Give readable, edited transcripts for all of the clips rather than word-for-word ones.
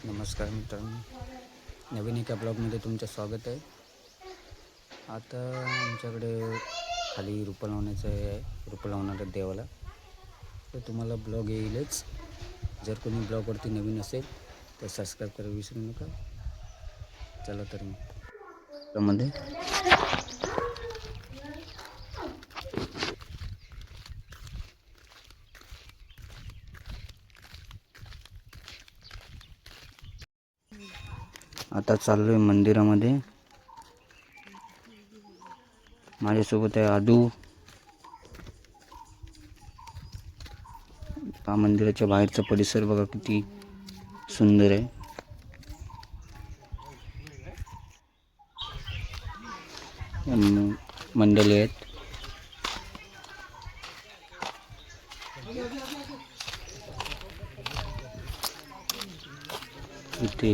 नमस्कार मित्रांनो, नवीन एका ब्लॉगमध्ये तुमचं स्वागत आहे. आता आमच्याकडे खाली रोपं लावण्याचं आहे, रोपं लावणार आहे देवाला. तर तुम्हाला ब्लॉग येईलच. जर कोणी ब्लॉगवरती नवीन असेल तर सबस्क्राईब करायला विसरू नका. चला तर मग त्यामध्ये आता चाललो आहे मंदिरामध्ये. माझ्यासोबत आहे आदू. हा मंदिराच्या बाहेरचा परिसर बघा किती सुंदर आहे. मंडळी आहेत. इथे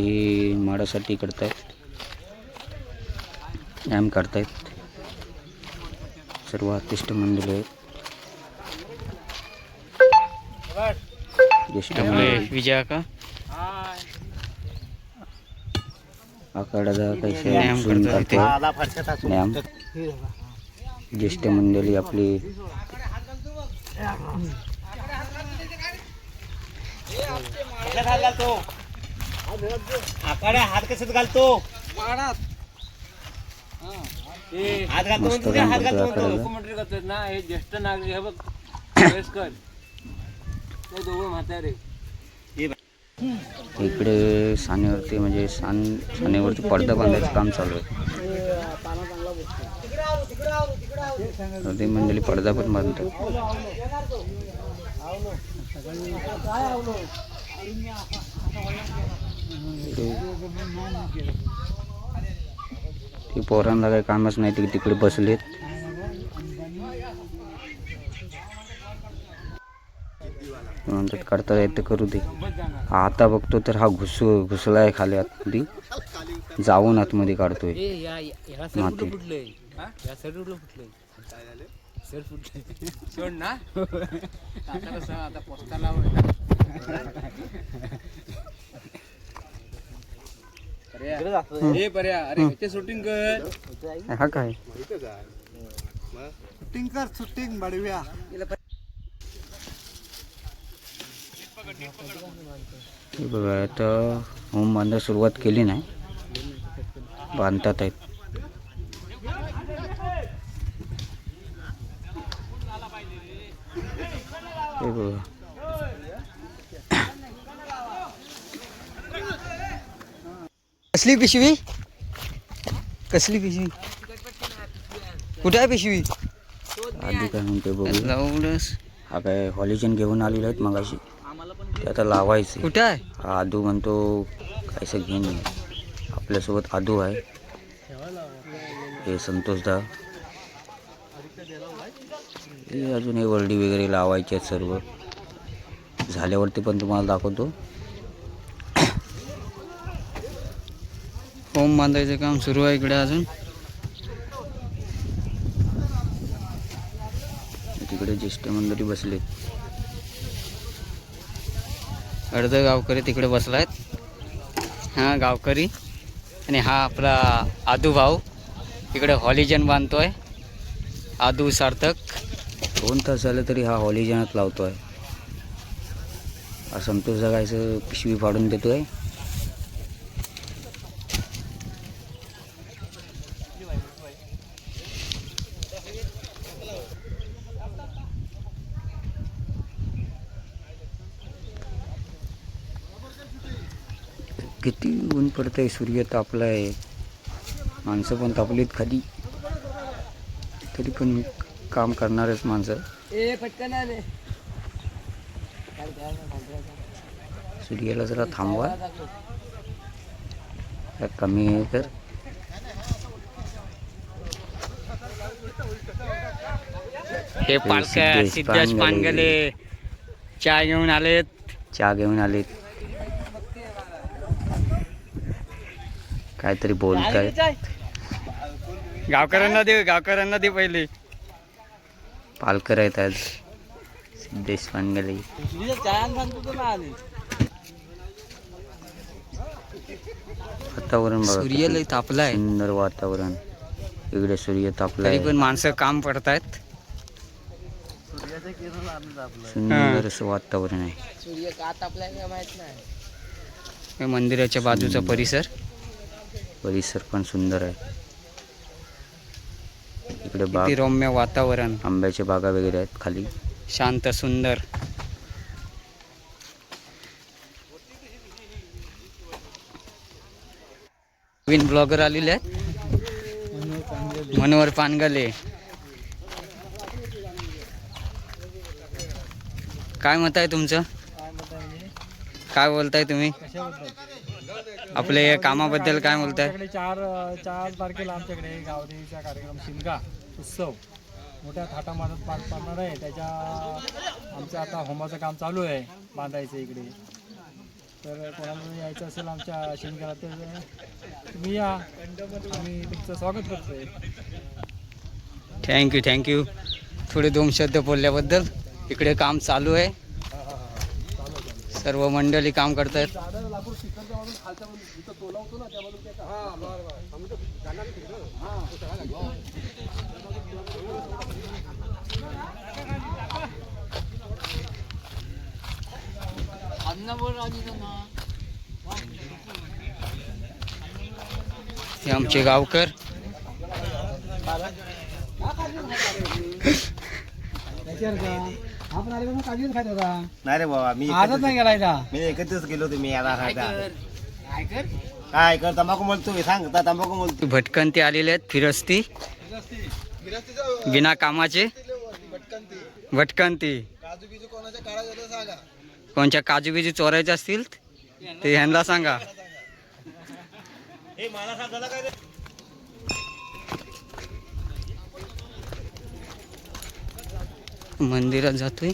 माडासाठी करतायत, व्यायाम करतायत. सर्व आर्टिस्ट मंडळी आहेत. ज्येष्ठ मंडळी विजया का आखाड्याचा कैसे व्यायाम. ज्येष्ठ मंडळी आपली आखाड्या हात कशात घालतो? हात घालतो मस्त म्हणतो, काम हात करतोय घालतो आखाड्याला. डॉक्युमेंटरी करतोय ना. हे ज्येष्ठ नागरिक हे बघ, वयस्कर ते दोघं म्हातारे. इकडे सानेवरती म्हणजे सानेवरती पडदा बांधायचं काम चालू आहे. ते मंडळी पडदा पण बांधतात. ते पोरांना काही कामच नाही, ते तिकडे बसलेत. म्हणतात करता येत तर करू दे. आता बघतो तर हा घुसलाय खाली आतमध्ये, जाऊन आतमध्ये काढतोय माती. सोड ना आता कसं आता पोस्टाला अरे इथे शूटिंग कर. हा काय शूटिंग कर, शूटिंग बडव्या. हे बघा आता होम बांधायला सुरुवात केली नाही, बांधतात आहेत. हे बघा कसली पिशवी, कसली पिशवी, कुठे आहे पिशवी? आधी काय म्हणते बघू. हा काय हॉलिजन घेऊन आलेले आहेत मगाशी, ते आता लावायचे. कुठे आहे? हा आदू म्हणतो कायचं घेऊन ये. आपल्यासोबत आदू आहे, हे संतोषदा. हे अजून हे वर्डी वगैरे लावायचे आहेत. सर्व झाल्यावरती पण तुम्हाला दाखवतो. होम बांधायचं काम सुरू आहे इकडे अजून. तिकडे ज्येष्ठ मंडळी बसलेत. अर्ध गावकरी तिकडे बसलायत. हा गावकरी आणि हा आपला आदू भाऊ इकडे हॉलिजन बांधतोय. आदू सार्थक 2 तास झाले तरी हा हॉलिजनच लावतोय. हा संतोष जगायचं पिशवी फाडून देतोय. किती ऊन पडतंय, सूर्य तापलाय, माणसं पण तापलीत खाली, तरी पण काम करणारच माणसं. सूर्याला जरा थांबवा, कमी आहे तर. हे पालकर सिद्धेश पानगले चहा घेऊन आलेत. काहीतरी बोलतायत. गावकऱ्यांना दे पहिले. पालकर आहेत आज सिद्धेश पानगले. वातावरण बघा, सूर्य लय तापलाय सुंदर वातावरण. इकडे सूर्य तापलाय, तरी पण माणसं काम पडतायत. सुंदर असं वातावरण आहे. सूर्य का तापलाय का माहित नाही. हे मंदिराच्या बाजूचा परिसर. परिसर पण सुंदर आहे. इकडे किती बाग, रम्य वातावरण, आंब्याच्या बागा वगैरे आहेत खाली. शांत सुंदर. नवीन ब्लॉगर आलेले आहेत. मनोहर पानगले. काय मत आहे तुमचं? काय बोलताय तुम्ही आपल्या या कामाबद्दल? काय बोलताय? आमच्याकडे चार तारखेला आमच्याकडे गावदेवीचा कार्यक्रम शिमगा उत्सव मोठ्या थाटामाटात पार पडणार आहे. त्याच्या आमचं आता होमाचं काम चालू आहे, बांधायचं इकडे. तर कोणाला यायचं असेल आमच्या शिमग्याला तर तुम्ही या, आम्ही तुमचं स्वागत करतोय. थँक्यू. थोडे 2 शब्द बोलल्याबद्दल. इकडे काम चालू आहे, सर्व मंडळी काम करतायत. हे आमचे गावकर. आपण आले मग काजूच खात होता. नाही रे बाबा, मी आजच नाही गेलायचा. मी एकत्रच गेलो होतो. मी याला काय कर तंबाखू बोलतो, सांगता तंबाखू बोलतो. भटकंती आलेले आहेत, फिरस्ती बिना कामाचे. भटकंती कोणच्या काजू बिजू चोरायचे असतील ते ह्यांना सांगा. मंदिरात जातोय.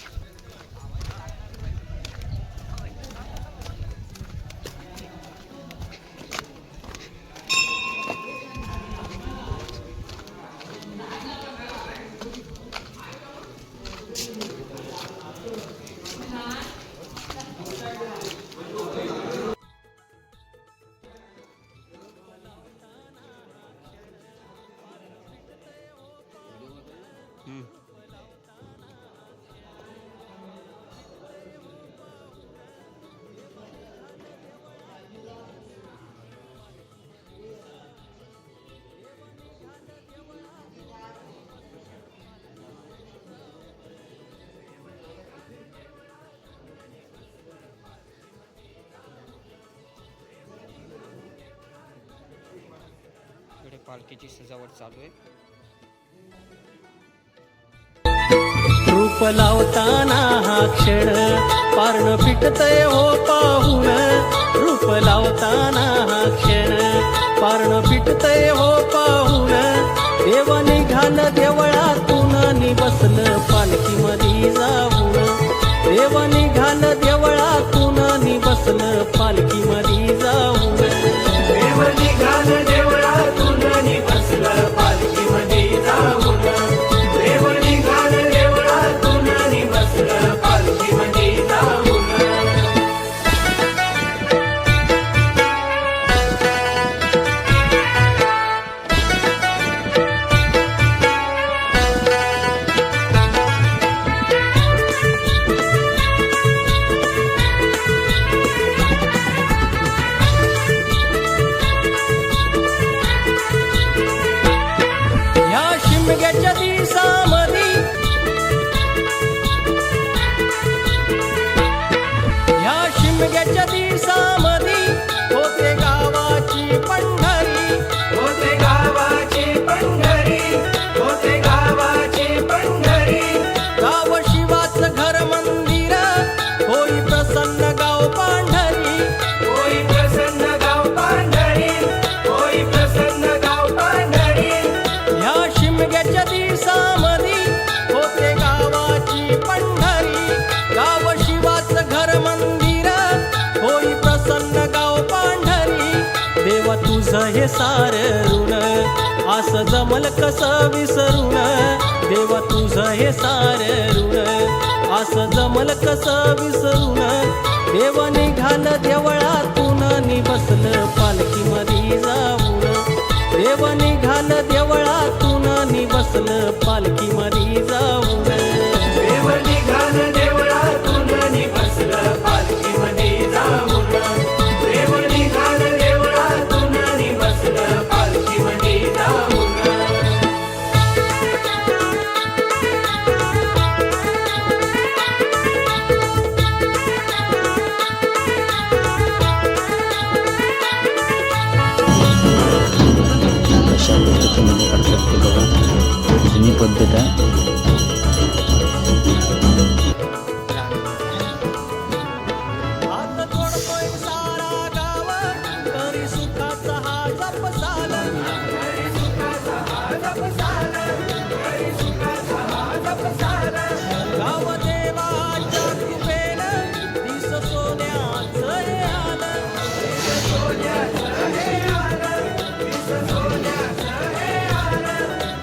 इकडे पालखीची सजावट चालू आहे. रूप लावताना हा क्षण पारण फिटतय हो पाहून. रूप लावताना हा क्षण पारण फिटतय हो पाहून. देव निघाल देवळातून नि बसलं पालखीमध्ये जाऊन. देव निघाल देवळातून नि बसलं पालखीमध्ये जाऊन. देव निघाल देवळातून नि बसलं पालखीमध्ये जाऊन. देव निघाल देवळातून नि बसलं पालखीमध्ये जाऊन. शिमग्याच्या दिवसामधी ह्या शिमग्याच्या दिवसामधी होते गावाची पंढरी. होते गावाची पंढरी. होते गावाची पंढरी. गाव शिवाचं घर मंदिर होई प्रसन्न गाव पांढरी. होई प्रसन्न गाव पांढरी. होई प्रसन्न गाव पांढरी. ह्या शिमग्याच्या दिवसामधी होते गावाची पंढरी. गाव शिवाचं घर मंदिर होई प्रसन्न गाव पांढरी. देवा तुझं हे सार ऋण असं जमल कसं विसरून. देवा तुझं हे सार ऋण असं जमल कसं विसरून. देव निघाल देवळातून नि बसलं बघा जुनी पद्धत आहे. हात जोडतोय सारा गाव करी सुखाचा हा जपसाल गाव देवाच्या कृपेनं दिस सोन्याचं हे आलं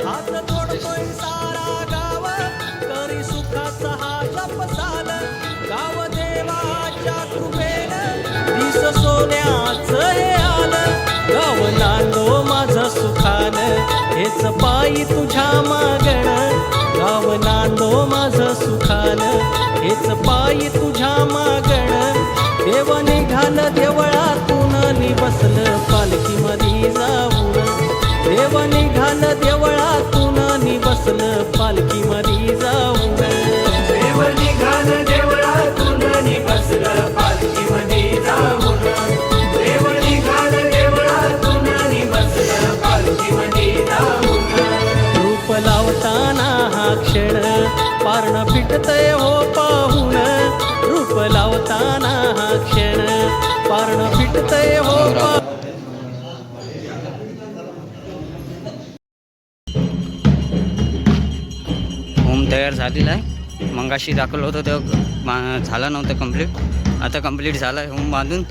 हात जोडतोय सारा गाव करी सुखाचा हा जपसाल गाव देवाच्या कृपेनं दिस सोन्याचं हे आलं गाव नांदो माझं सुखानं हेच पायी तुझ्या मागण गाव नांदो माझं सुखानं हेच पायी तुझ्या मागण देव निघालं देवळातून नि बसलं पालखीमध्ये जाऊन देव निघालं देवळातून नि बसलं पालखीमध्ये जाऊन देव निघालं देवळातून नि बसलं पालखीमध्ये जाऊन देव निघालं देवळातून नि बसलं पालखीमध्ये जाऊन रूप लावताना हा क्षण पारण फिटतय हो पाहून रूप लावताना हा क्षण पारण फिटतय हो पाहून होम तयार झालेला आहे. मगाशी दाखवलं होतं तेव्हा झाला नव्हतं कंप्लीट. आता कंप्लीट झाला आहे होम बांधून.